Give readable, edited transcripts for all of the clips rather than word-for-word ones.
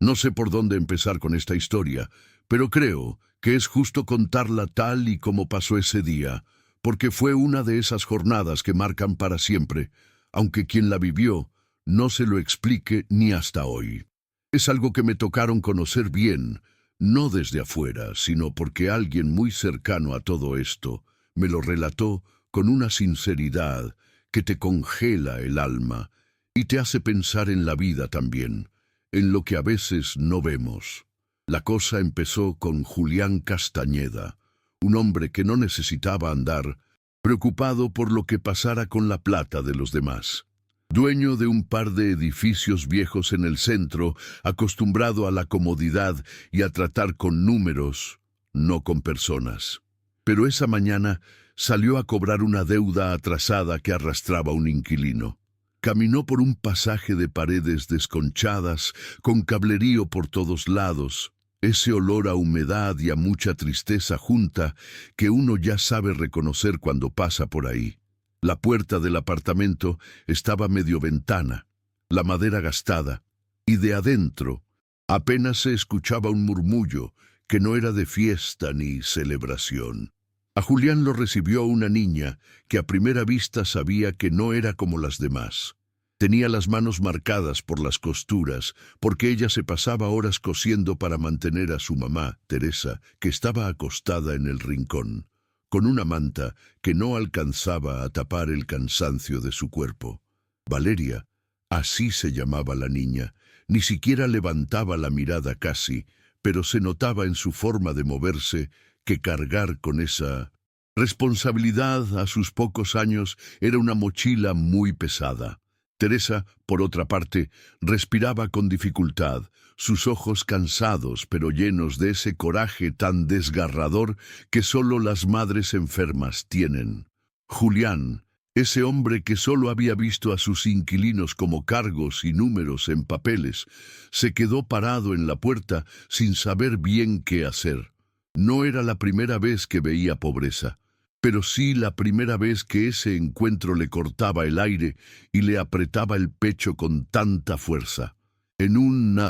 No sé por dónde empezar con esta historia, pero creo que es justo contarla tal y como pasó ese día, porque fue una de esas jornadas que marcan para siempre, aunque quien la vivió no se lo explique ni hasta hoy. Es algo que me tocaron conocer bien, no desde afuera, sino porque alguien muy cercano a todo esto me lo relató con una sinceridad que te congela el alma y te hace pensar en la vida también, en lo que a veces no vemos. La cosa empezó con Julián Castañeda, un hombre que no necesitaba andar preocupado por lo que pasara con la plata de los demás. Dueño de un par de edificios viejos en el centro, acostumbrado a la comodidad y a tratar con números, no con personas. Pero esa mañana salió a cobrar una deuda atrasada que arrastraba un inquilino. Caminó por un pasaje de paredes desconchadas, con cablerío por todos lados, ese olor a humedad y a mucha tristeza junta que uno ya sabe reconocer cuando pasa por ahí. La puerta del apartamento estaba medio ventana, la madera gastada, y de adentro apenas se escuchaba un murmullo que no era de fiesta ni celebración. A Julián lo recibió una niña que a primera vista sabía que no era como las demás. Tenía las manos marcadas por las costuras, porque ella se pasaba horas cosiendo para mantener a su mamá, Teresa, que estaba acostada en el rincón, con una manta que no alcanzaba a tapar el cansancio de su cuerpo. Valeria, así se llamaba la niña, ni siquiera levantaba la mirada casi, pero se notaba en su forma de moverse que cargar con esa responsabilidad a sus pocos años era una mochila muy pesada. Teresa, por otra parte, respiraba con dificultad, sus ojos cansados pero llenos de ese coraje tan desgarrador que solo las madres enfermas tienen. Julián, ese hombre que solo había visto a sus inquilinos como cargos y números en papeles, se quedó parado en la puerta sin saber bien qué hacer. No era la primera vez que veía pobreza, pero sí la primera vez que ese encuentro le cortaba el aire y le apretaba el pecho con tanta fuerza. En un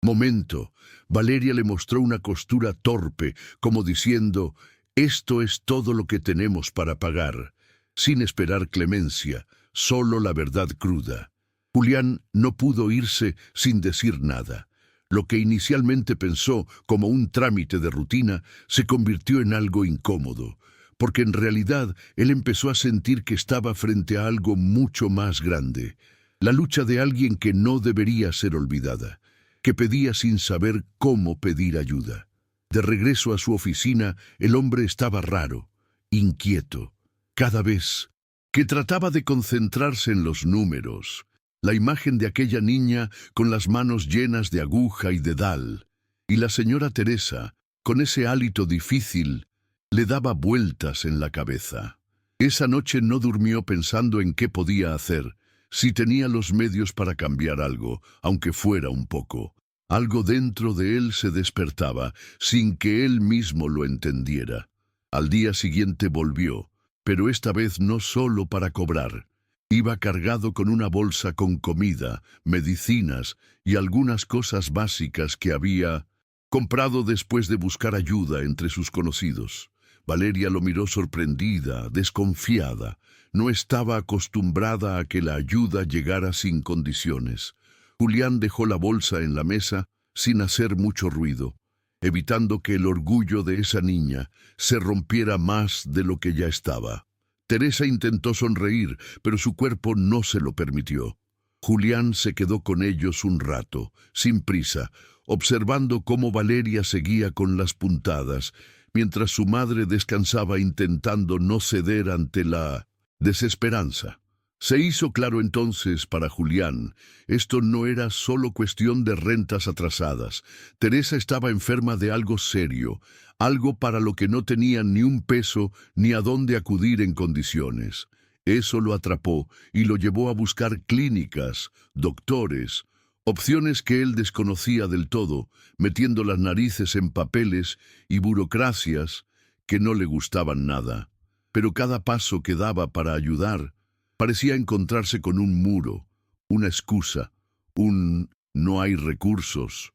momento, Valeria le mostró una costura torpe, como diciendo, «Esto es todo lo que tenemos para pagar», sin esperar clemencia, solo la verdad cruda. Julián no pudo irse sin decir nada. Lo que inicialmente pensó como un trámite de rutina se convirtió en algo incómodo, porque en realidad él empezó a sentir que estaba frente a algo mucho más grande, la lucha de alguien que no debería ser olvidada, que pedía sin saber cómo pedir ayuda. De regreso a su oficina, el hombre estaba raro, inquieto, cada vez que trataba de concentrarse en los números, la imagen de aquella niña con las manos llenas de aguja y dedal, y la señora Teresa, con ese hálito difícil, le daba vueltas en la cabeza. Esa noche no durmió pensando en qué podía hacer, si tenía los medios para cambiar algo, aunque fuera un poco. Algo dentro de él se despertaba, sin que él mismo lo entendiera. Al día siguiente volvió, pero esta vez no solo para cobrar. Iba cargado con una bolsa con comida, medicinas y algunas cosas básicas que había comprado después de buscar ayuda entre sus conocidos. Valeria lo miró sorprendida, desconfiada. No estaba acostumbrada a que la ayuda llegara sin condiciones. Julián dejó la bolsa en la mesa sin hacer mucho ruido, evitando que el orgullo de esa niña se rompiera más de lo que ya estaba. Teresa intentó sonreír, pero su cuerpo no se lo permitió. Julián se quedó con ellos un rato, sin prisa, observando cómo Valeria seguía con las puntadas, mientras su madre descansaba intentando no ceder ante la desesperanza. Se hizo claro entonces para Julián, esto no era solo cuestión de rentas atrasadas. Teresa estaba enferma de algo serio, algo para lo que no tenía ni un peso ni a dónde acudir en condiciones. Eso lo atrapó y lo llevó a buscar clínicas, doctores, opciones que él desconocía del todo, metiendo las narices en papeles y burocracias que no le gustaban nada. Pero cada paso que daba para ayudar parecía encontrarse con un muro, una excusa, un «no hay recursos»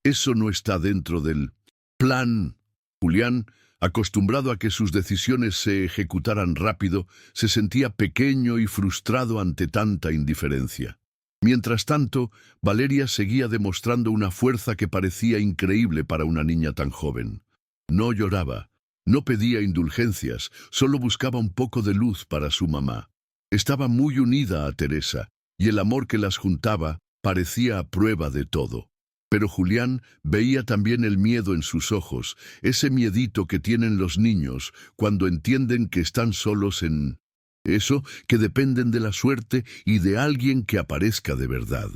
Eso no está dentro del plan. Julián, acostumbrado a que sus decisiones se ejecutaran rápido, se sentía pequeño y frustrado ante tanta indiferencia. Mientras tanto, Valeria seguía demostrando una fuerza que parecía increíble para una niña tan joven. No lloraba, no pedía indulgencias, solo buscaba un poco de luz para su mamá. Estaba muy unida a Teresa, y el amor que las juntaba parecía a prueba de todo. Pero Julián veía también el miedo en sus ojos, ese miedito que tienen los niños cuando entienden que están solos en eso, que dependen de la suerte y de alguien que aparezca de verdad.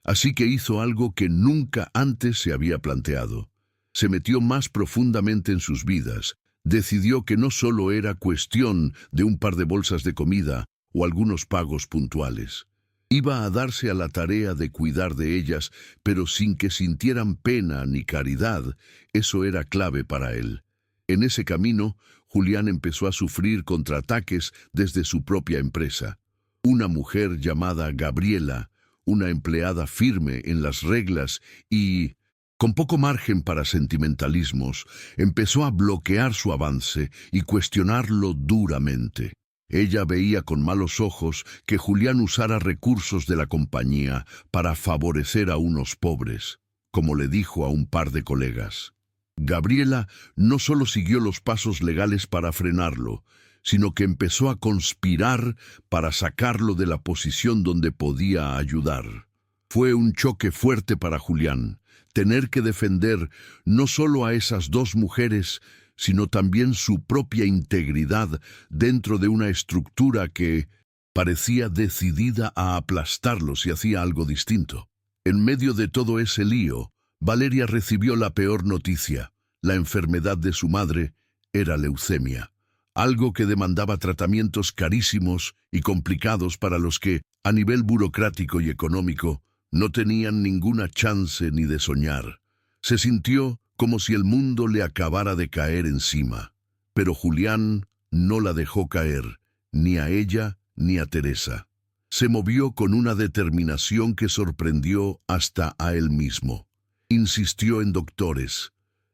Así que hizo algo que nunca antes se había planteado. Se metió más profundamente en sus vidas. Decidió que no solo era cuestión de un par de bolsas de comida o algunos pagos puntuales. Iba a darse a la tarea de cuidar de ellas, pero sin que sintieran pena ni caridad. Eso era clave para él. En ese camino, Julián empezó a sufrir contraataques desde su propia empresa. Una mujer llamada Gabriela, una empleada firme en las reglas y, con poco margen para sentimentalismos, empezó a bloquear su avance y cuestionarlo duramente. Ella veía con malos ojos que Julián usara recursos de la compañía para favorecer a unos pobres, como le dijo a un par de colegas. Gabriela no solo siguió los pasos legales para frenarlo, sino que empezó a conspirar para sacarlo de la posición donde podía ayudar. Fue un choque fuerte para Julián, tener que defender no solo a esas dos mujeres, sino también su propia integridad dentro de una estructura que parecía decidida a aplastarlo si hacía algo distinto. En medio de todo ese lío, Valeria recibió la peor noticia. La enfermedad de su madre era leucemia, algo que demandaba tratamientos carísimos y complicados para los que, a nivel burocrático y económico, no tenían ninguna chance ni de soñar. Se sintió como si el mundo le acabara de caer encima. Pero Julián no la dejó caer, ni a ella ni a Teresa. Se movió con una determinación que sorprendió hasta a él mismo. Insistió en doctores,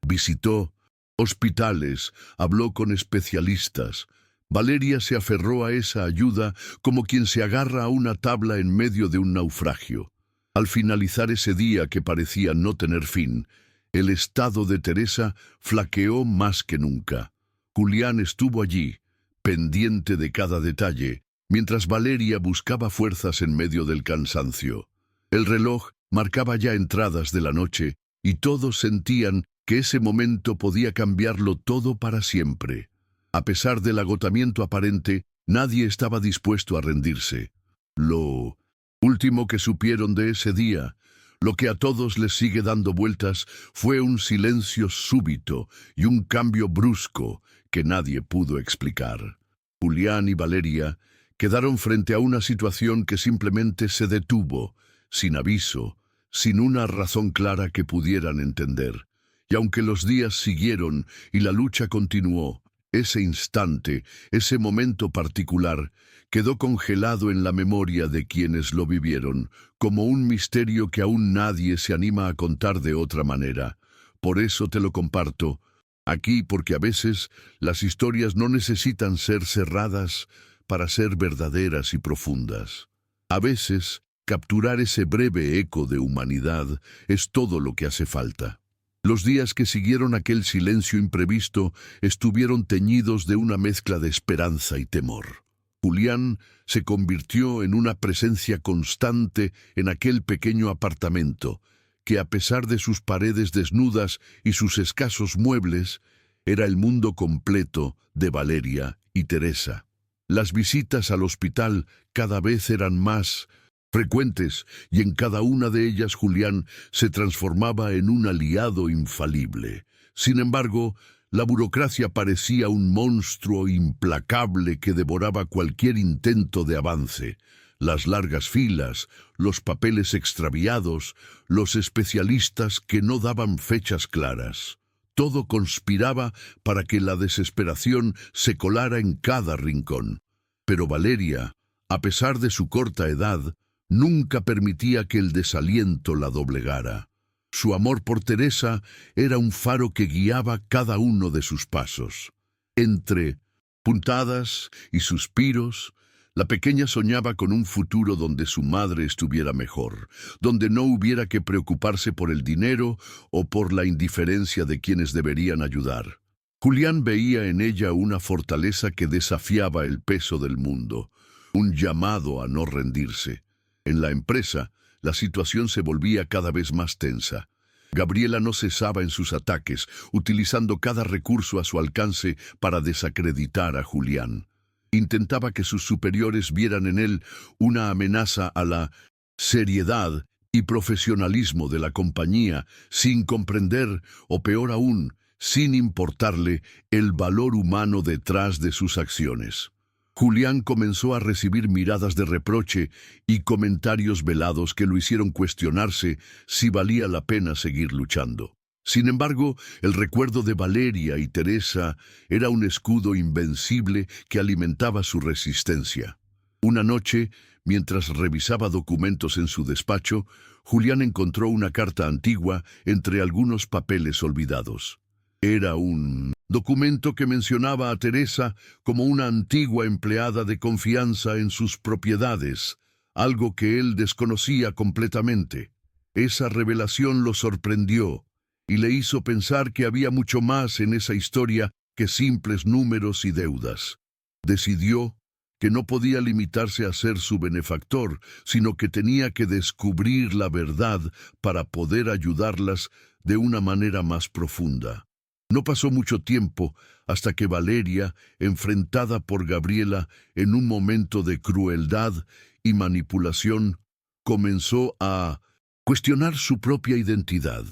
visitó hospitales, habló con especialistas. Valeria se aferró a esa ayuda como quien se agarra a una tabla en medio de un naufragio. Al finalizar ese día que parecía no tener fin, el estado de Teresa flaqueó más que nunca. Julián estuvo allí, pendiente de cada detalle, mientras Valeria buscaba fuerzas en medio del cansancio. El reloj marcaba ya entradas de la noche, y todos sentían que ese momento podía cambiarlo todo para siempre. A pesar del agotamiento aparente, nadie estaba dispuesto a rendirse. Lo último que supieron de ese día, lo que a todos les sigue dando vueltas, fue un silencio súbito y un cambio brusco que nadie pudo explicar. Julián y Valeria quedaron frente a una situación que simplemente se detuvo, sin aviso, sin una razón clara que pudieran entender. Y aunque los días siguieron y la lucha continuó, ese instante, ese momento particular, quedó congelado en la memoria de quienes lo vivieron, como un misterio que aún nadie se anima a contar de otra manera. Por eso te lo comparto aquí, porque a veces las historias no necesitan ser cerradas para ser verdaderas y profundas. A veces, capturar ese breve eco de humanidad es todo lo que hace falta. Los días que siguieron aquel silencio imprevisto estuvieron teñidos de una mezcla de esperanza y temor. Julián se convirtió en una presencia constante en aquel pequeño apartamento, que a pesar de sus paredes desnudas y sus escasos muebles, era el mundo completo de Valeria y Teresa. Las visitas al hospital cada vez eran más frecuentes, y en cada una de ellas Julián se transformaba en un aliado infalible. Sin embargo, la burocracia parecía un monstruo implacable que devoraba cualquier intento de avance. Las largas filas, los papeles extraviados, los especialistas que no daban fechas claras. Todo conspiraba para que la desesperación se colara en cada rincón. Pero Valeria, a pesar de su corta edad, nunca permitía que el desaliento la doblegara. Su amor por Teresa era un faro que guiaba cada uno de sus pasos. Entre puntadas y suspiros, la pequeña soñaba con un futuro donde su madre estuviera mejor, donde no hubiera que preocuparse por el dinero o por la indiferencia de quienes deberían ayudar. Julián veía en ella una fortaleza que desafiaba el peso del mundo, un llamado a no rendirse. En la empresa, la situación se volvía cada vez más tensa. Gabriela no cesaba en sus ataques, utilizando cada recurso a su alcance para desacreditar a Julián. Intentaba que sus superiores vieran en él una amenaza a la seriedad y profesionalismo de la compañía, sin comprender, o peor aún, sin importarle el valor humano detrás de sus acciones. Julián comenzó a recibir miradas de reproche y comentarios velados que lo hicieron cuestionarse si valía la pena seguir luchando. Sin embargo, el recuerdo de Valeria y Teresa era un escudo invencible que alimentaba su resistencia. Una noche, mientras revisaba documentos en su despacho, Julián encontró una carta antigua entre algunos papeles olvidados. Era un documento que mencionaba a Teresa como una antigua empleada de confianza en sus propiedades, algo que él desconocía completamente. Esa revelación lo sorprendió y le hizo pensar que había mucho más en esa historia que simples números y deudas. Decidió que no podía limitarse a ser su benefactor, sino que tenía que descubrir la verdad para poder ayudarlas de una manera más profunda. No pasó mucho tiempo hasta que Valeria, enfrentada por Gabriela en un momento de crueldad y manipulación, comenzó a cuestionar su propia identidad.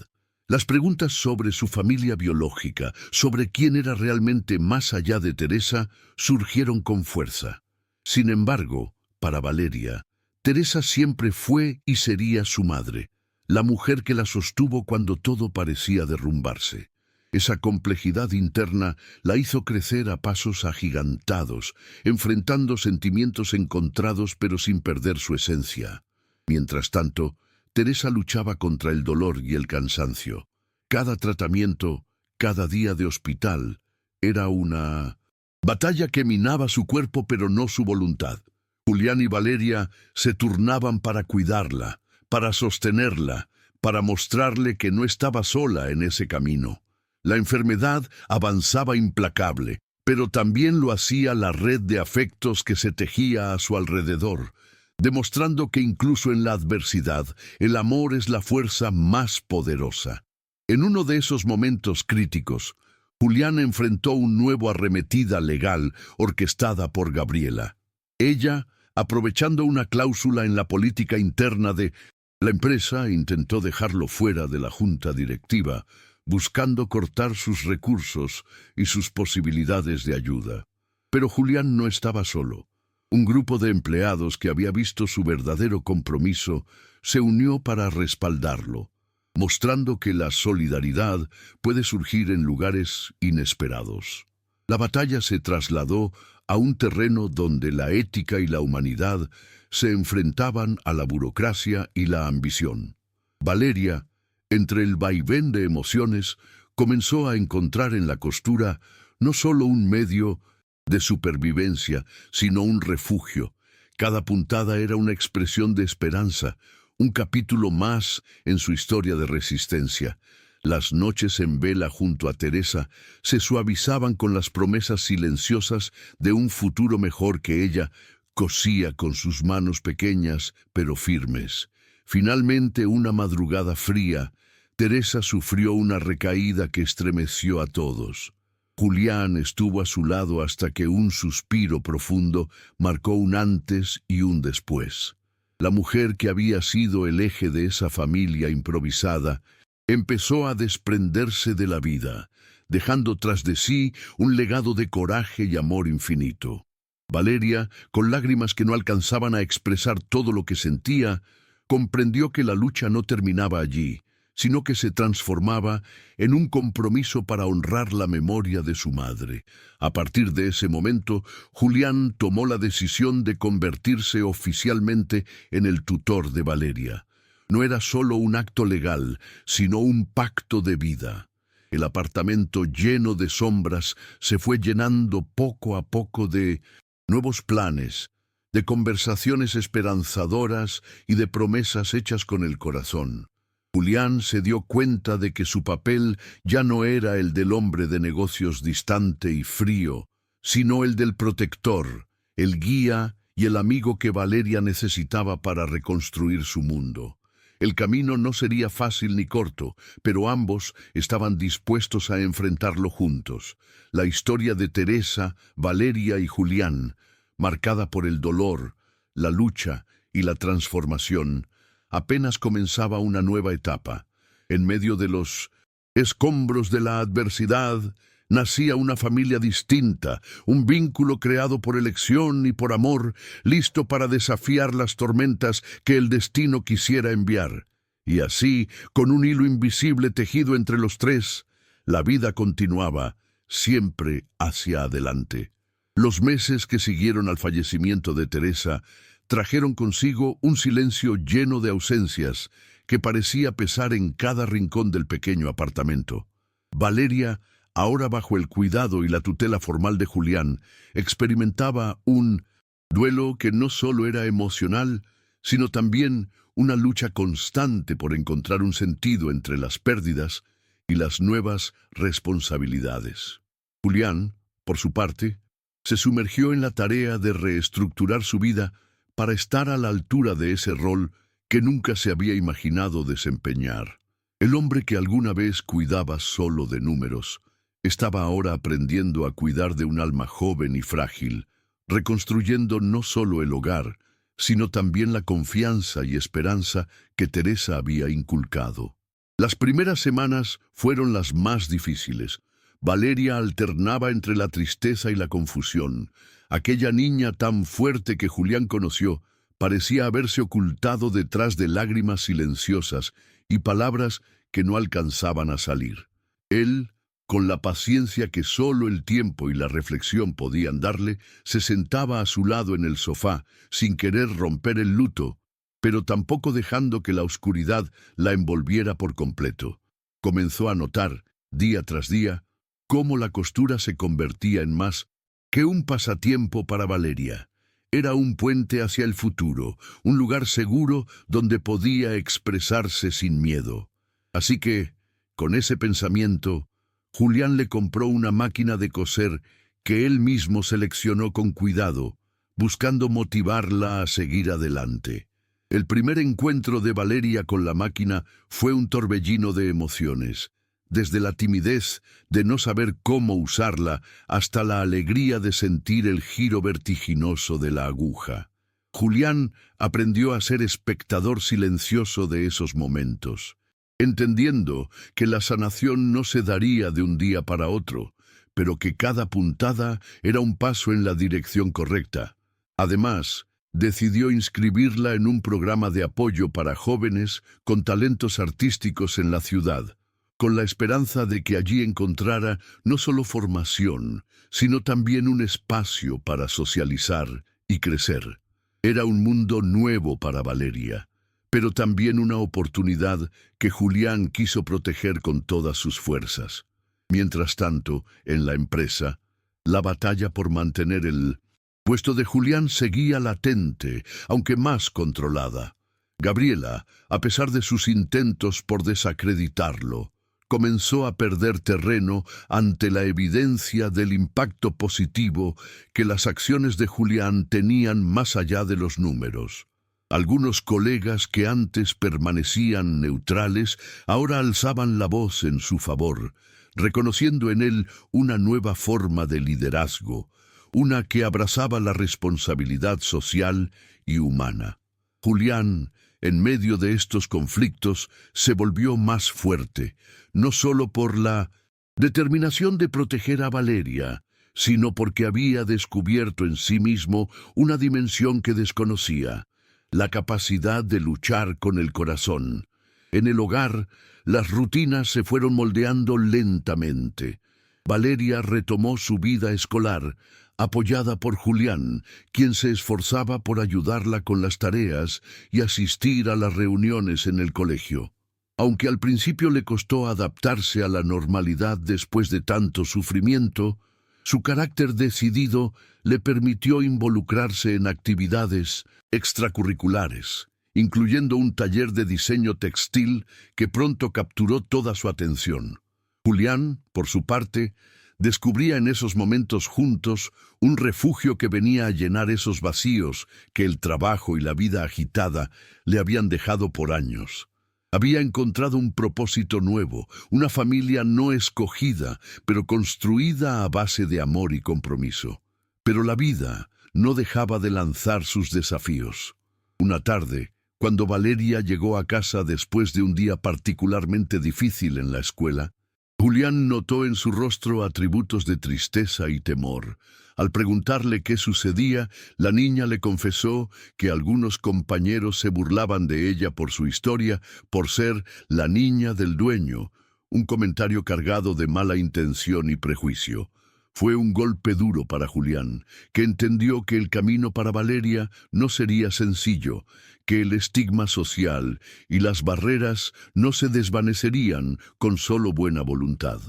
Las preguntas sobre su familia biológica, sobre quién era realmente más allá de Teresa, surgieron con fuerza. Sin embargo, para Valeria, Teresa siempre fue y sería su madre, la mujer que la sostuvo cuando todo parecía derrumbarse. Esa complejidad interna la hizo crecer a pasos agigantados, enfrentando sentimientos encontrados pero sin perder su esencia. Mientras tanto, Teresa luchaba contra el dolor y el cansancio. Cada tratamiento, cada día de hospital, era una batalla que minaba su cuerpo pero no su voluntad. Julián y Valeria se turnaban para cuidarla, para sostenerla, para mostrarle que no estaba sola en ese camino. La enfermedad avanzaba implacable, pero también lo hacía la red de afectos que se tejía a su alrededor, demostrando que incluso en la adversidad, el amor es la fuerza más poderosa. En uno de esos momentos críticos, Julián enfrentó un nuevo arremetida legal orquestada por Gabriela. Ella, aprovechando una cláusula en la política interna de la empresa, intentó dejarlo fuera de la junta directiva, buscando cortar sus recursos y sus posibilidades de ayuda. Pero Julián no estaba solo. Un grupo de empleados que había visto su verdadero compromiso se unió para respaldarlo, mostrando que la solidaridad puede surgir en lugares inesperados. La batalla se trasladó a un terreno donde la ética y la humanidad se enfrentaban a la burocracia y la ambición. Valeria, entre el vaivén de emociones, comenzó a encontrar en la costura no solo un medio de supervivencia, sino un refugio. Cada puntada era una expresión de esperanza, un capítulo más en su historia de resistencia. Las noches en vela junto a Teresa se suavizaban con las promesas silenciosas de un futuro mejor que ella cosía con sus manos pequeñas pero firmes. Finalmente, una madrugada fría, Teresa sufrió una recaída que estremeció a todos. Julián estuvo a su lado hasta que un suspiro profundo marcó un antes y un después. La mujer que había sido el eje de esa familia improvisada empezó a desprenderse de la vida, dejando tras de sí un legado de coraje y amor infinito. Valeria, con lágrimas que no alcanzaban a expresar todo lo que sentía, comprendió que la lucha no terminaba allí, sino que se transformaba en un compromiso para honrar la memoria de su madre. A partir de ese momento, Julián tomó la decisión de convertirse oficialmente en el tutor de Valeria. No era solo un acto legal, sino un pacto de vida. El apartamento lleno de sombras se fue llenando poco a poco de nuevos planes, de conversaciones esperanzadoras y de promesas hechas con el corazón. Julián se dio cuenta de que su papel ya no era el del hombre de negocios distante y frío, sino el del protector, el guía y el amigo que Valeria necesitaba para reconstruir su mundo. El camino no sería fácil ni corto, pero ambos estaban dispuestos a enfrentarlo juntos. La historia de Teresa, Valeria y Julián, marcada por el dolor, la lucha y la transformación, apenas comenzaba una nueva etapa. En medio de los escombros de la adversidad, nacía una familia distinta, un vínculo creado por elección y por amor, listo para desafiar las tormentas que el destino quisiera enviar. Y así, con un hilo invisible tejido entre los tres, la vida continuaba, siempre hacia adelante. Los meses que siguieron al fallecimiento de Teresa trajeron consigo un silencio lleno de ausencias que parecía pesar en cada rincón del pequeño apartamento. Valeria, ahora bajo el cuidado y la tutela formal de Julián, experimentaba un duelo que no solo era emocional, sino también una lucha constante por encontrar un sentido entre las pérdidas y las nuevas responsabilidades. Julián, por su parte, se sumergió en la tarea de reestructurar su vida para estar a la altura de ese rol que nunca se había imaginado desempeñar. El hombre que alguna vez cuidaba solo de números, estaba ahora aprendiendo a cuidar de un alma joven y frágil, reconstruyendo no solo el hogar, sino también la confianza y esperanza que Teresa había inculcado. Las primeras semanas fueron las más difíciles. Valeria alternaba entre la tristeza y la confusión. Aquella niña tan fuerte que Julián conoció parecía haberse ocultado detrás de lágrimas silenciosas y palabras que no alcanzaban a salir. Él, con la paciencia que solo el tiempo y la reflexión podían darle, se sentaba a su lado en el sofá, sin querer romper el luto, pero tampoco dejando que la oscuridad la envolviera por completo. Comenzó a notar, día tras día, cómo la costura se convertía en más que un pasatiempo para Valeria. Era un puente hacia el futuro, un lugar seguro donde podía expresarse sin miedo. Así que, con ese pensamiento, Julián le compró una máquina de coser que él mismo seleccionó con cuidado, buscando motivarla a seguir adelante. El primer encuentro de Valeria con la máquina fue un torbellino de emociones, desde la timidez de no saber cómo usarla hasta la alegría de sentir el giro vertiginoso de la aguja. Julián aprendió a ser espectador silencioso de esos momentos, entendiendo que la sanación no se daría de un día para otro, pero que cada puntada era un paso en la dirección correcta. Además, decidió inscribirla en un programa de apoyo para jóvenes con talentos artísticos en la ciudad, con la esperanza de que allí encontrara no solo formación, sino también un espacio para socializar y crecer. Era un mundo nuevo para Valeria, pero también una oportunidad que Julián quiso proteger con todas sus fuerzas. Mientras tanto, en la empresa, la batalla por mantener el puesto de Julián seguía latente, aunque más controlada. Gabriela, a pesar de sus intentos por desacreditarlo, comenzó a perder terreno ante la evidencia del impacto positivo que las acciones de Julián tenían más allá de los números. Algunos colegas que antes permanecían neutrales ahora alzaban la voz en su favor, reconociendo en él una nueva forma de liderazgo, una que abrazaba la responsabilidad social y humana. Julián, en medio de estos conflictos, se volvió más fuerte, no solo por la determinación de proteger a Valeria, sino porque había descubierto en sí mismo una dimensión que desconocía, la capacidad de luchar con el corazón. En el hogar, las rutinas se fueron moldeando lentamente. Valeria retomó su vida escolar, apoyada por Julián, quien se esforzaba por ayudarla con las tareas y asistir a las reuniones en el colegio. Aunque al principio le costó adaptarse a la normalidad después de tanto sufrimiento, su carácter decidido le permitió involucrarse en actividades extracurriculares, incluyendo un taller de diseño textil que pronto capturó toda su atención. Julián, por su parte, descubría en esos momentos juntos un refugio que venía a llenar esos vacíos que el trabajo y la vida agitada le habían dejado por años. Había encontrado un propósito nuevo, una familia no escogida, pero construida a base de amor y compromiso. Pero la vida no dejaba de lanzar sus desafíos. Una tarde, cuando Valeria llegó a casa después de un día particularmente difícil en la escuela, Julián notó en su rostro atributos de tristeza y temor. Al preguntarle qué sucedía, la niña le confesó que algunos compañeros se burlaban de ella por su historia, por ser la niña del dueño, un comentario cargado de mala intención y prejuicio. Fue un golpe duro para Julián, que entendió que el camino para Valeria no sería sencillo, que el estigma social y las barreras no se desvanecerían con solo buena voluntad.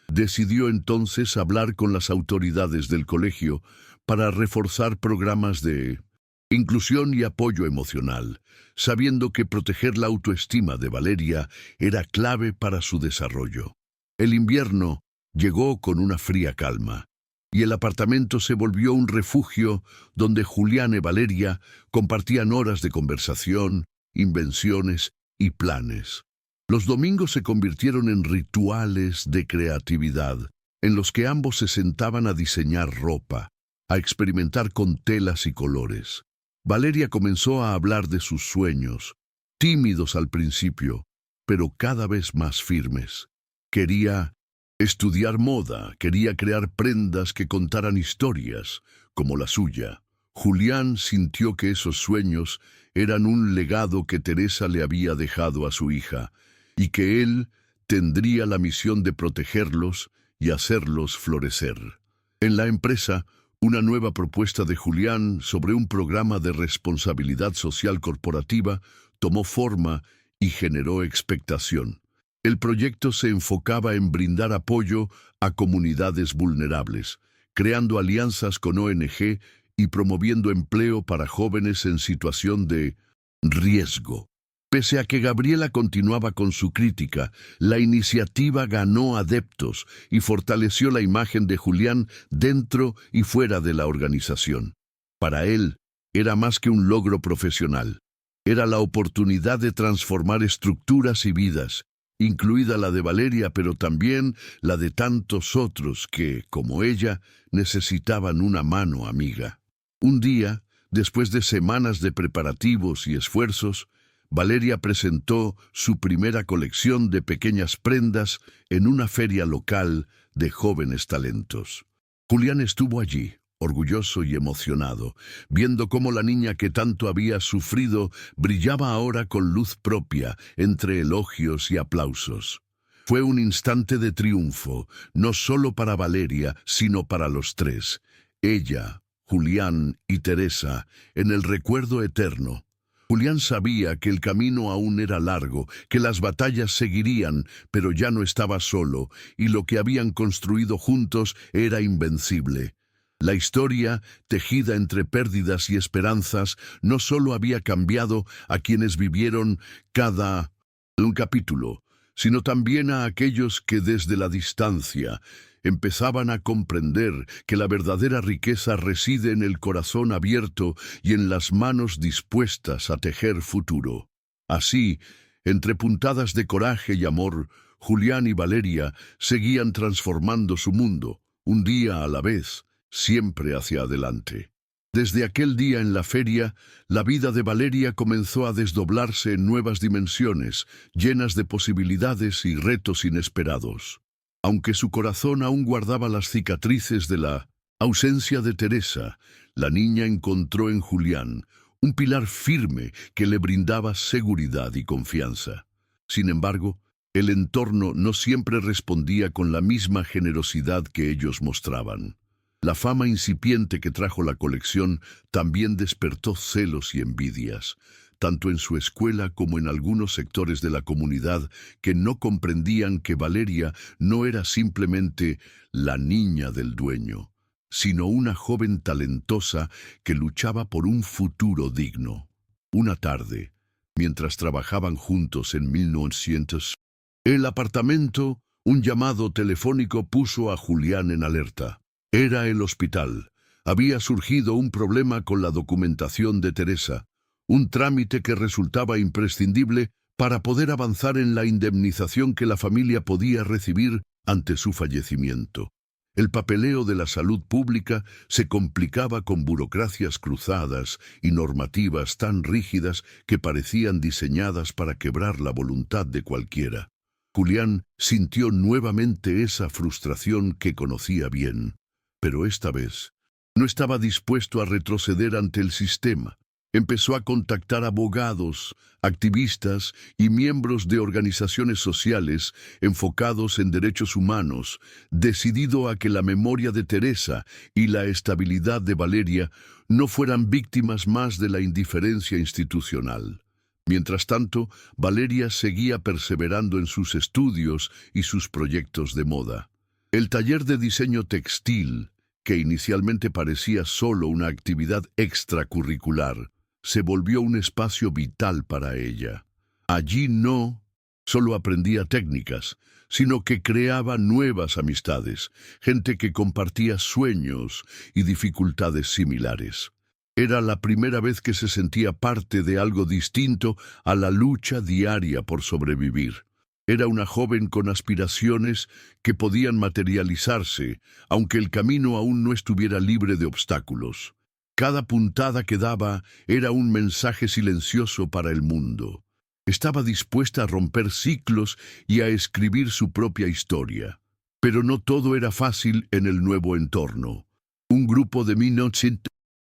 Decidió entonces hablar con las autoridades del colegio para reforzar programas de inclusión y apoyo emocional, sabiendo que proteger la autoestima de Valeria era clave para su desarrollo. El invierno llegó con una fría calma, y el apartamento se volvió un refugio donde Julián y Valeria compartían horas de conversación, invenciones y planes. Los domingos se convirtieron en rituales de creatividad, en los que ambos se sentaban a diseñar ropa, a experimentar con telas y colores. Valeria comenzó a hablar de sus sueños, tímidos al principio, pero cada vez más firmes. Quería estudiar moda, quería crear prendas que contaran historias, como la suya. Julián sintió que esos sueños eran un legado que Teresa le había dejado a su hija, y que él tendría la misión de protegerlos y hacerlos florecer. En la empresa, una nueva propuesta de Julián sobre un programa de responsabilidad social corporativa tomó forma y generó expectación. El proyecto se enfocaba en brindar apoyo a comunidades vulnerables, creando alianzas con ONG y promoviendo empleo para jóvenes en situación de riesgo. Pese a que Gabriela continuaba con su crítica, la iniciativa ganó adeptos y fortaleció la imagen de Julián dentro y fuera de la organización. Para él, era más que un logro profesional. Era la oportunidad de transformar estructuras y vidas, incluida la de Valeria, pero también la de tantos otros que, como ella, necesitaban una mano amiga. Un día, después de semanas de preparativos y esfuerzos, Valeria presentó su primera colección de pequeñas prendas en una feria local de jóvenes talentos. Julián estuvo allí, orgulloso y emocionado, viendo cómo la niña que tanto había sufrido brillaba ahora con luz propia entre elogios y aplausos. Fue un instante de triunfo, no solo para Valeria, sino para los tres, ella, Julián y Teresa, en el recuerdo eterno. Julián sabía que el camino aún era largo, que las batallas seguirían, pero ya no estaba solo, y lo que habían construido juntos era invencible. La historia, tejida entre pérdidas y esperanzas, no solo había cambiado a quienes vivieron cada un capítulo, sino también a aquellos que desde la distancia empezaban a comprender que la verdadera riqueza reside en el corazón abierto y en las manos dispuestas a tejer futuro. Así, entre puntadas de coraje y amor, Julián y Valeria seguían transformando su mundo, un día a la vez, siempre hacia adelante. Desde aquel día en la feria, la vida de Valeria comenzó a desdoblarse en nuevas dimensiones, llenas de posibilidades y retos inesperados. Aunque su corazón aún guardaba las cicatrices de la ausencia de Teresa, la niña encontró en Julián un pilar firme que le brindaba seguridad y confianza. Sin embargo, el entorno no siempre respondía con la misma generosidad que ellos mostraban. La fama incipiente que trajo la colección también despertó celos y envidias, tanto en su escuela como en algunos sectores de la comunidad que no comprendían que Valeria no era simplemente la niña del dueño, sino una joven talentosa que luchaba por un futuro digno. Una tarde, mientras trabajaban juntos en 1900, el apartamento, un llamado telefónico puso a Julián en alerta. Era el hospital. Había surgido un problema con la documentación de Teresa, un trámite que resultaba imprescindible para poder avanzar en la indemnización que la familia podía recibir ante su fallecimiento. El papeleo de la salud pública se complicaba con burocracias cruzadas y normativas tan rígidas que parecían diseñadas para quebrar la voluntad de cualquiera. Julián sintió nuevamente esa frustración que conocía bien, pero esta vez no estaba dispuesto a retroceder ante el sistema. Empezó a contactar abogados, activistas y miembros de organizaciones sociales enfocados en derechos humanos, decidido a que la memoria de Teresa y la estabilidad de Valeria no fueran víctimas más de la indiferencia institucional. Mientras tanto, Valeria seguía perseverando en sus estudios y sus proyectos de moda. El taller de diseño textil, que inicialmente parecía solo una actividad extracurricular, se volvió un espacio vital para ella. Allí no solo aprendía técnicas, sino que creaba nuevas amistades, gente que compartía sueños y dificultades similares. Era la primera vez que se sentía parte de algo distinto a la lucha diaria por sobrevivir. Era una joven con aspiraciones que podían materializarse, aunque el camino aún no estuviera libre de obstáculos. Cada puntada que daba era un mensaje silencioso para el mundo. Estaba dispuesta a romper ciclos y a escribir su propia historia. Pero no todo era fácil en el nuevo entorno. Un grupo de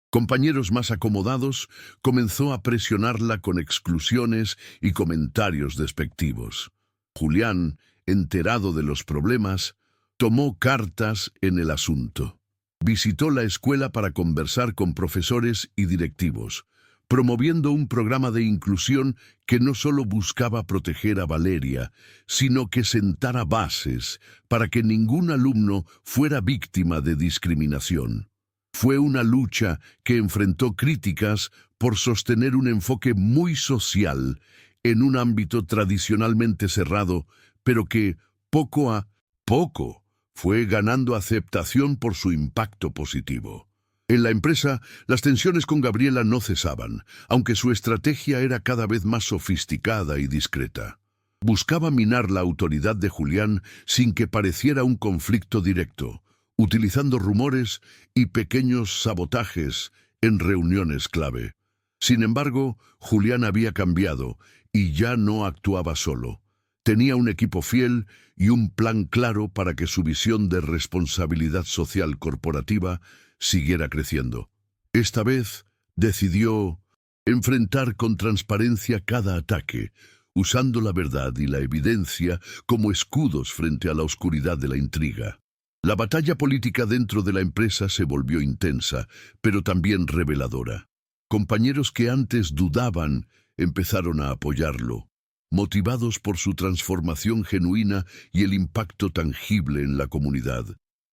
compañeros más acomodados comenzó a presionarla con exclusiones y comentarios despectivos. Julián, enterado de los problemas, tomó cartas en el asunto. Visitó la escuela para conversar con profesores y directivos, promoviendo un programa de inclusión que no solo buscaba proteger a Valeria, sino que sentara bases para que ningún alumno fuera víctima de discriminación. Fue una lucha que enfrentó críticas por sostener un enfoque muy social en un ámbito tradicionalmente cerrado, pero que, poco a poco, fue ganando aceptación por su impacto positivo. En la empresa, las tensiones con Gabriela no cesaban, aunque su estrategia era cada vez más sofisticada y discreta. Buscaba minar la autoridad de Julián sin que pareciera un conflicto directo, utilizando rumores y pequeños sabotajes en reuniones clave. Sin embargo, Julián había cambiado y ya no actuaba solo. Tenía un equipo fiel y un plan claro para que su visión de responsabilidad social corporativa siguiera creciendo. Esta vez decidió enfrentar con transparencia cada ataque, usando la verdad y la evidencia como escudos frente a la oscuridad de la intriga. La batalla política dentro de la empresa se volvió intensa, pero también reveladora. Compañeros que antes dudaban empezaron a apoyarlo, motivados por su transformación genuina y el impacto tangible en la comunidad.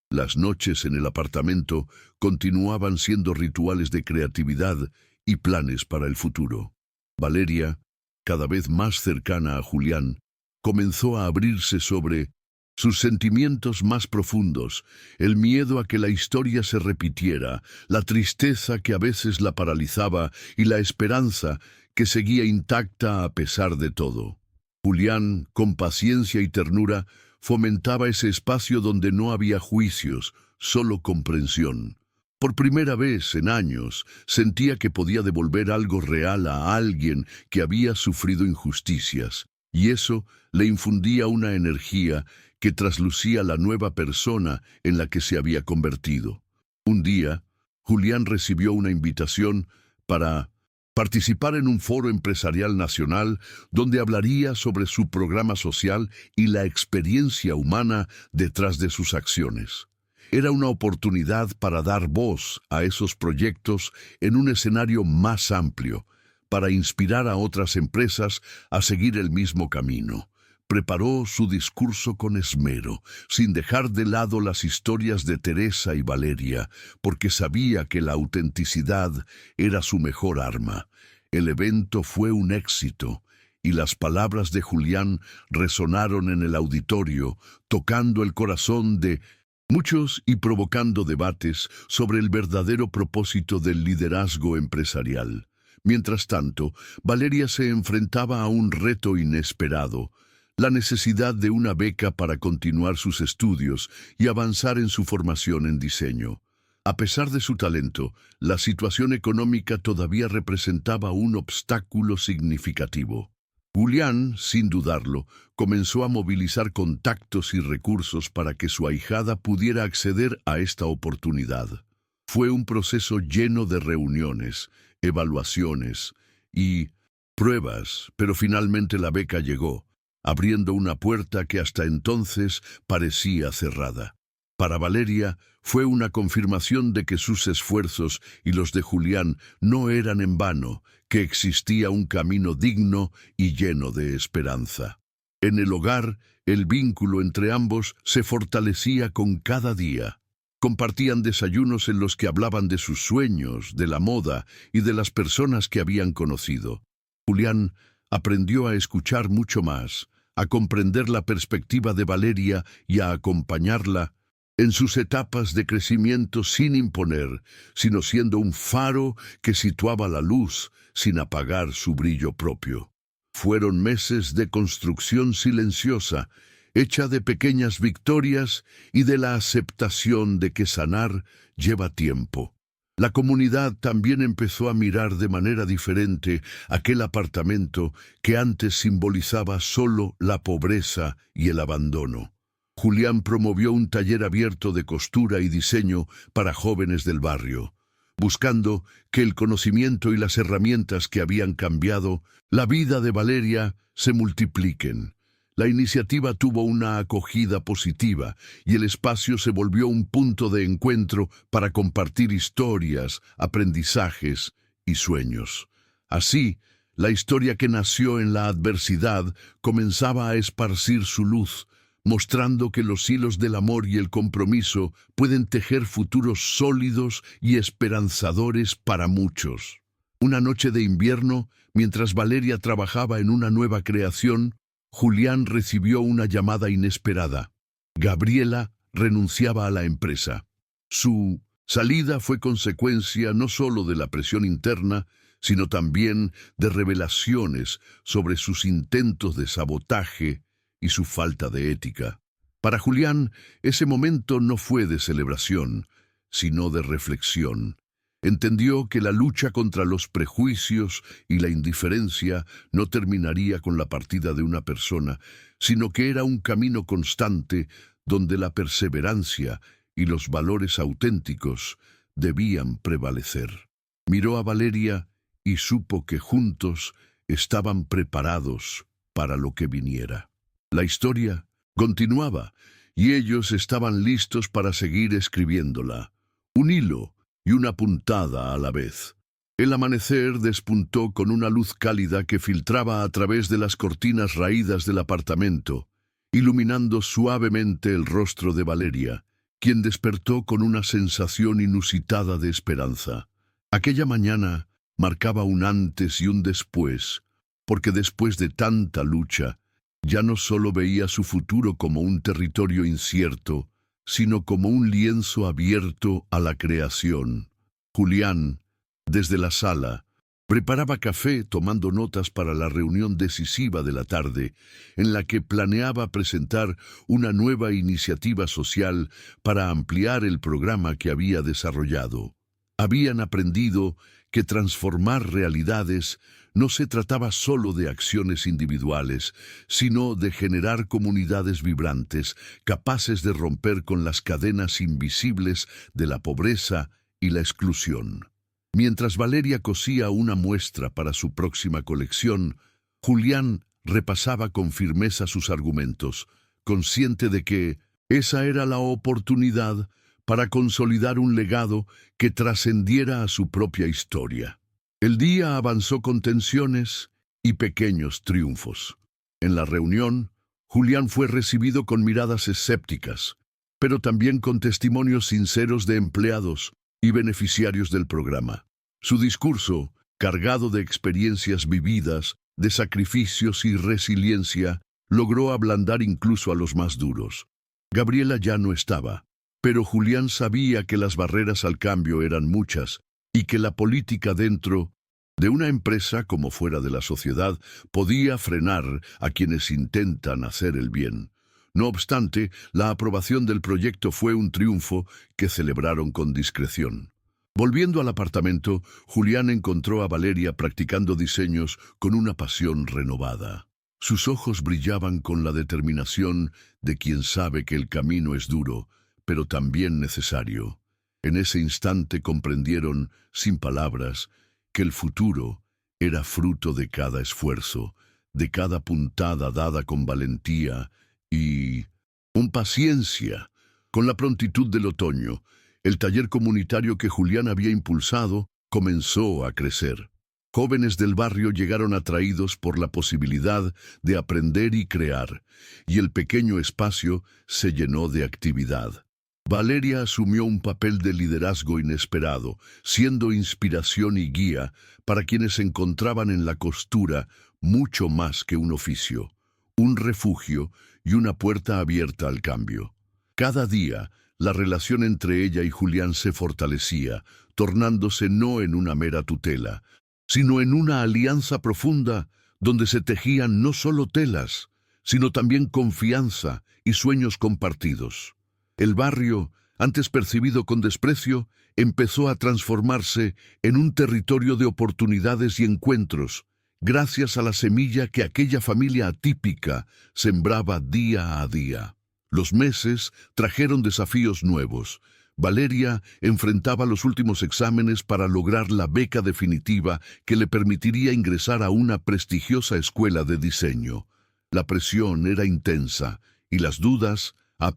Las noches en el apartamento continuaban siendo rituales de creatividad y planes para el futuro. Valeria, cada vez más cercana a Julián, comenzó a abrirse sobre sus sentimientos más profundos, el miedo a que la historia se repitiera, la tristeza que a veces la paralizaba y la esperanza que seguía intacta a pesar de todo. Julián, con paciencia y ternura, fomentaba ese espacio donde no había juicios, solo comprensión. Por primera vez en años, sentía que podía devolver algo real a alguien que había sufrido injusticias, y eso le infundía una energía que traslucía la nueva persona en la que se había convertido. Un día, Julián recibió una invitación para participar en un foro empresarial nacional donde hablaría sobre su programa social y la experiencia humana detrás de sus acciones. Era una oportunidad para dar voz a esos proyectos en un escenario más amplio, para inspirar a otras empresas a seguir el mismo camino. Preparó su discurso con esmero, sin dejar de lado las historias de Teresa y Valeria, porque sabía que la autenticidad era su mejor arma. El evento fue un éxito, y las palabras de Julián resonaron en el auditorio, tocando el corazón de muchos y provocando debates sobre el verdadero propósito del liderazgo empresarial. Mientras tanto, Valeria se enfrentaba a un reto inesperado: la necesidad de una beca para continuar sus estudios y avanzar en su formación en diseño. A pesar de su talento, la situación económica todavía representaba un obstáculo significativo. Julián, sin dudarlo, comenzó a movilizar contactos y recursos para que su ahijada pudiera acceder a esta oportunidad. Fue un proceso lleno de reuniones, evaluaciones y pruebas, pero finalmente la beca llegó, abriendo una puerta que hasta entonces parecía cerrada. Para Valeria fue una confirmación de que sus esfuerzos y los de Julián no eran en vano, que existía un camino digno y lleno de esperanza. En el hogar, el vínculo entre ambos se fortalecía con cada día. Compartían desayunos en los que hablaban de sus sueños, de la moda y de las personas que habían conocido. Julián aprendió a escuchar mucho más, a comprender la perspectiva de Valeria y a acompañarla en sus etapas de crecimiento sin imponer, sino siendo un faro que situaba la luz sin apagar su brillo propio. Fueron meses de construcción silenciosa, hecha de pequeñas victorias y de la aceptación de que sanar lleva tiempo. La comunidad también empezó a mirar de manera diferente aquel apartamento que antes simbolizaba solo la pobreza y el abandono. Julián promovió un taller abierto de costura y diseño para jóvenes del barrio, buscando que el conocimiento y las herramientas que habían cambiado la vida de Valeria se multipliquen. La iniciativa tuvo una acogida positiva y el espacio se volvió un punto de encuentro para compartir historias, aprendizajes y sueños. Así, la historia que nació en la adversidad comenzaba a esparcir su luz, mostrando que los hilos del amor y el compromiso pueden tejer futuros sólidos y esperanzadores para muchos. Una noche de invierno, mientras Valeria trabajaba en una nueva creación, Julián recibió una llamada inesperada. Gabriela renunciaba a la empresa. Su salida fue consecuencia no solo de la presión interna, sino también de revelaciones sobre sus intentos de sabotaje y su falta de ética. Para Julián, ese momento no fue de celebración, sino de reflexión. Entendió que la lucha contra los prejuicios y la indiferencia no terminaría con la partida de una persona, sino que era un camino constante donde la perseverancia y los valores auténticos debían prevalecer. Miró a Valeria y supo que juntos estaban preparados para lo que viniera. La historia continuaba y ellos estaban listos para seguir escribiéndola. Un hilo y una puntada a la vez. El amanecer despuntó con una luz cálida que filtraba a través de las cortinas raídas del apartamento, iluminando suavemente el rostro de Valeria, quien despertó con una sensación inusitada de esperanza. Aquella mañana marcaba un antes y un después, porque después de tanta lucha, ya no solo veía su futuro como un territorio incierto, sino como un lienzo abierto a la creación. Julián, desde la sala, preparaba café tomando notas para la reunión decisiva de la tarde, en la que planeaba presentar una nueva iniciativa social para ampliar el programa que había desarrollado. Habían aprendido que transformar realidades no se trataba solo de acciones individuales, sino de generar comunidades vibrantes, capaces de romper con las cadenas invisibles de la pobreza y la exclusión. Mientras Valeria cosía una muestra para su próxima colección, Julián repasaba con firmeza sus argumentos, consciente de que esa era la oportunidad para consolidar un legado que trascendiera a su propia historia. El día avanzó con tensiones y pequeños triunfos. En la reunión, Julián fue recibido con miradas escépticas, pero también con testimonios sinceros de empleados y beneficiarios del programa. Su discurso, cargado de experiencias vividas, de sacrificios y resiliencia, logró ablandar incluso a los más duros. Gabriela ya no estaba, pero Julián sabía que las barreras al cambio eran muchas y que la política dentro de una empresa como fuera de la sociedad podía frenar a quienes intentan hacer el bien. No obstante, la aprobación del proyecto fue un triunfo que celebraron con discreción. Volviendo al apartamento, Julián encontró a Valeria practicando diseños con una pasión renovada. Sus ojos brillaban con la determinación de quien sabe que el camino es duro, pero también necesario. En ese instante comprendieron, sin palabras, que el futuro era fruto de cada esfuerzo, de cada puntada dada con valentía y con paciencia. Con la prontitud del otoño, el taller comunitario que Julián había impulsado comenzó a crecer. Jóvenes del barrio llegaron atraídos por la posibilidad de aprender y crear, y el pequeño espacio se llenó de actividad. Valeria asumió un papel de liderazgo inesperado, siendo inspiración y guía para quienes encontraban en la costura mucho más que un oficio, un refugio y una puerta abierta al cambio. Cada día, la relación entre ella y Julián se fortalecía, tornándose no en una mera tutela, sino en una alianza profunda donde se tejían no solo telas, sino también confianza y sueños compartidos. El barrio, antes percibido con desprecio, empezó a transformarse en un territorio de oportunidades y encuentros, gracias a la semilla que aquella familia atípica sembraba día a día. Los meses trajeron desafíos nuevos. Valeria enfrentaba los últimos exámenes para lograr la beca definitiva que le permitiría ingresar a una prestigiosa escuela de diseño. La presión era intensa y las dudas, a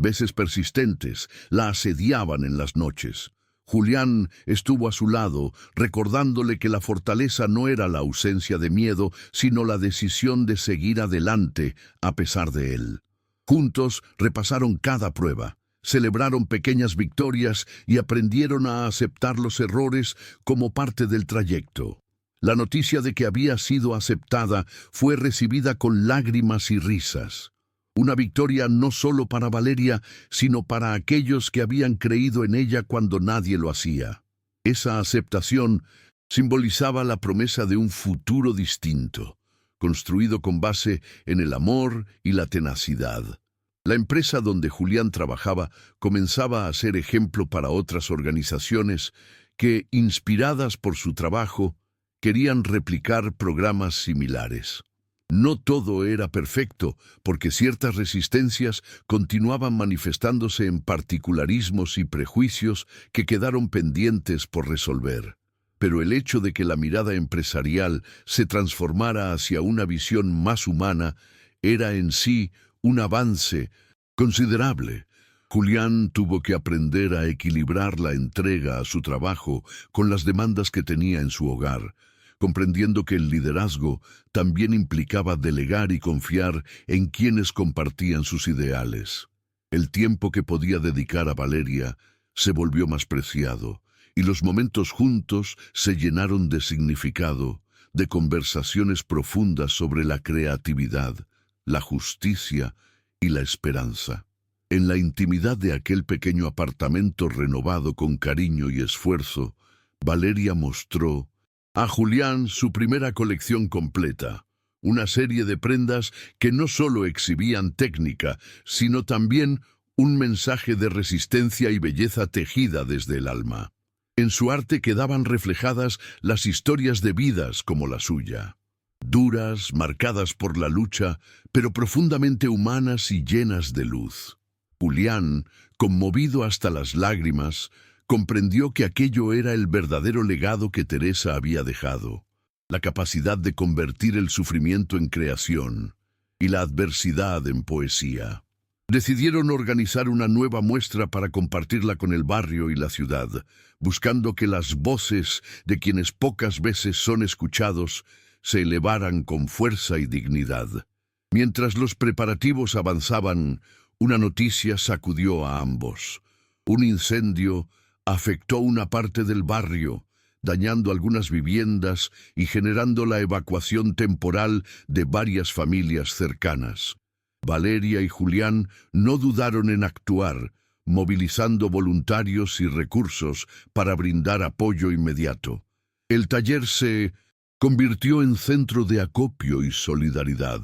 veces persistentes, la asediaban en las noches. Julián estuvo a su lado, recordándole que la fortaleza no era la ausencia de miedo, sino la decisión de seguir adelante a pesar de él. Juntos repasaron cada prueba, celebraron pequeñas victorias y aprendieron a aceptar los errores como parte del trayecto. La noticia de que había sido aceptada fue recibida con lágrimas y risas. Una victoria no solo para Valeria, sino para aquellos que habían creído en ella cuando nadie lo hacía. Esa aceptación simbolizaba la promesa de un futuro distinto, construido con base en el amor y la tenacidad. La empresa donde Julián trabajaba comenzaba a ser ejemplo para otras organizaciones que, inspiradas por su trabajo, querían replicar programas similares. No todo era perfecto, porque ciertas resistencias continuaban manifestándose en particularismos y prejuicios que quedaron pendientes por resolver. Pero el hecho de que la mirada empresarial se transformara hacia una visión más humana era en sí un avance considerable. Julián tuvo que aprender a equilibrar la entrega a su trabajo con las demandas que tenía en su hogar, comprendiendo que el liderazgo también implicaba delegar y confiar en quienes compartían sus ideales. El tiempo que podía dedicar a Valeria se volvió más preciado, y los momentos juntos se llenaron de significado, de conversaciones profundas sobre la creatividad, la justicia y la esperanza. En la intimidad de aquel pequeño apartamento renovado con cariño y esfuerzo, Valeria mostró a Julián su primera colección completa, una serie de prendas que no solo exhibían técnica, sino también un mensaje de resistencia y belleza tejida desde el alma. En su arte quedaban reflejadas las historias de vidas como la suya, duras, marcadas por la lucha, pero profundamente humanas y llenas de luz. Julián, conmovido hasta las lágrimas, comprendió que aquello era el verdadero legado que Teresa había dejado, la capacidad de convertir el sufrimiento en creación y la adversidad en poesía. Decidieron organizar una nueva muestra para compartirla con el barrio y la ciudad, buscando que las voces de quienes pocas veces son escuchados se elevaran con fuerza y dignidad. Mientras los preparativos avanzaban, una noticia sacudió a ambos. Un incendio afectó una parte del barrio, dañando algunas viviendas y generando la evacuación temporal de varias familias cercanas. Valeria y Julián no dudaron en actuar, movilizando voluntarios y recursos para brindar apoyo inmediato. El taller se convirtió en centro de acopio y solidaridad.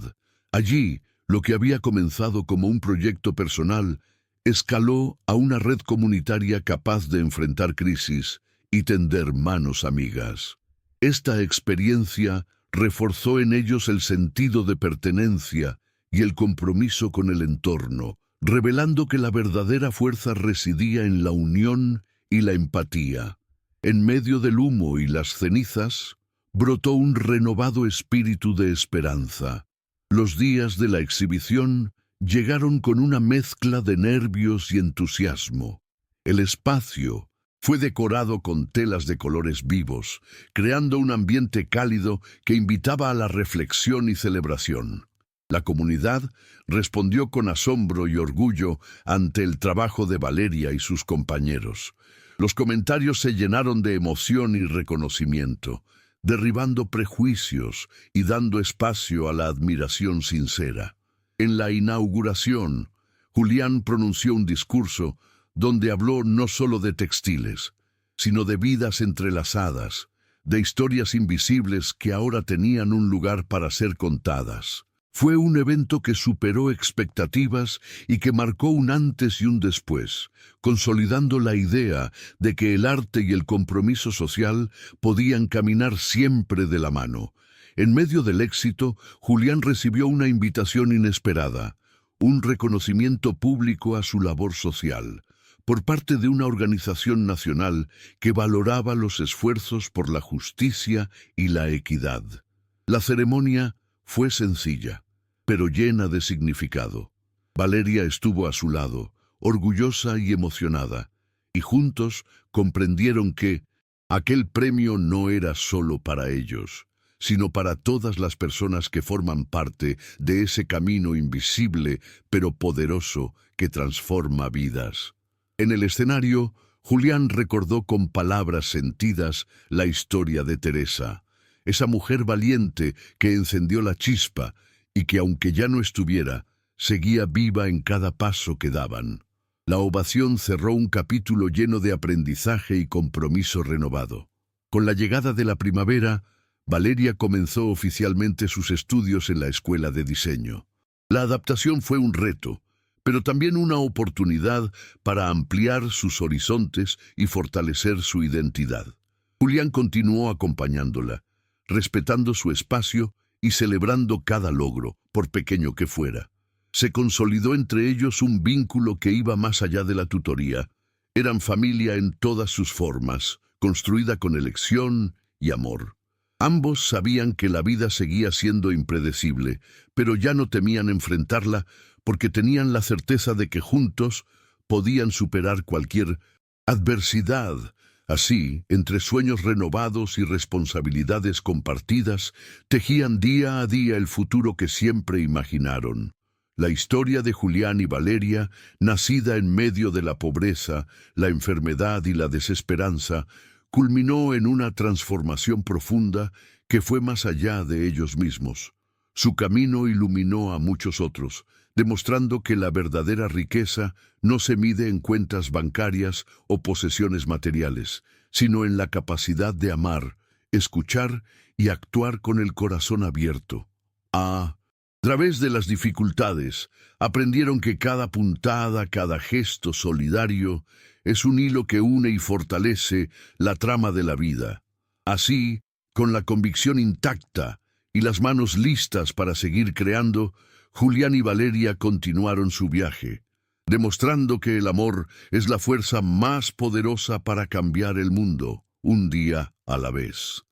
Allí, lo que había comenzado como un proyecto personal escaló a una red comunitaria capaz de enfrentar crisis y tender manos amigas. Esta experiencia reforzó en ellos el sentido de pertenencia y el compromiso con el entorno, revelando que la verdadera fuerza residía en la unión y la empatía. En medio del humo y las cenizas, brotó un renovado espíritu de esperanza. Los días de la exhibición llegaron con una mezcla de nervios y entusiasmo. El espacio fue decorado con telas de colores vivos, creando un ambiente cálido que invitaba a la reflexión y celebración. La comunidad respondió con asombro y orgullo ante el trabajo de Valeria y sus compañeros. Los comentarios se llenaron de emoción y reconocimiento, derribando prejuicios y dando espacio a la admiración sincera. En la inauguración, Julián pronunció un discurso donde habló no solo de textiles, sino de vidas entrelazadas, de historias invisibles que ahora tenían un lugar para ser contadas. Fue un evento que superó expectativas y que marcó un antes y un después, consolidando la idea de que el arte y el compromiso social podían caminar siempre de la mano. En medio del éxito, Julián recibió una invitación inesperada, un reconocimiento público a su labor social, por parte de una organización nacional que valoraba los esfuerzos por la justicia y la equidad. La ceremonia fue sencilla, pero llena de significado. Valeria estuvo a su lado, orgullosa y emocionada, y juntos comprendieron que aquel premio no era solo para ellos, sino para todas las personas que forman parte de ese camino invisible pero poderoso que transforma vidas. En el escenario, Julián recordó con palabras sentidas la historia de Teresa, esa mujer valiente que encendió la chispa y que, aunque ya no estuviera, seguía viva en cada paso que daban. La ovación cerró un capítulo lleno de aprendizaje y compromiso renovado. Con la llegada de la primavera, Valeria comenzó oficialmente sus estudios en la escuela de diseño. La adaptación fue un reto, pero también una oportunidad para ampliar sus horizontes y fortalecer su identidad. Julián continuó acompañándola, respetando su espacio y celebrando cada logro, por pequeño que fuera. Se consolidó entre ellos un vínculo que iba más allá de la tutoría. Eran familia en todas sus formas, construida con elección y amor. Ambos sabían que la vida seguía siendo impredecible, pero ya no temían enfrentarla porque tenían la certeza de que juntos podían superar cualquier adversidad. Así, entre sueños renovados y responsabilidades compartidas, tejían día a día el futuro que siempre imaginaron. La historia de Julián y Valeria, nacida en medio de la pobreza, la enfermedad y la desesperanza, culminó en una transformación profunda que fue más allá de ellos mismos. Su camino iluminó a muchos otros, demostrando que la verdadera riqueza no se mide en cuentas bancarias o posesiones materiales, sino en la capacidad de amar, escuchar y actuar con el corazón abierto. A través de las dificultades, aprendieron que cada puntada, cada gesto solidario, es un hilo que une y fortalece la trama de la vida. Así, con la convicción intacta y las manos listas para seguir creando, Julián y Valeria continuaron su viaje, demostrando que el amor es la fuerza más poderosa para cambiar el mundo, un día a la vez.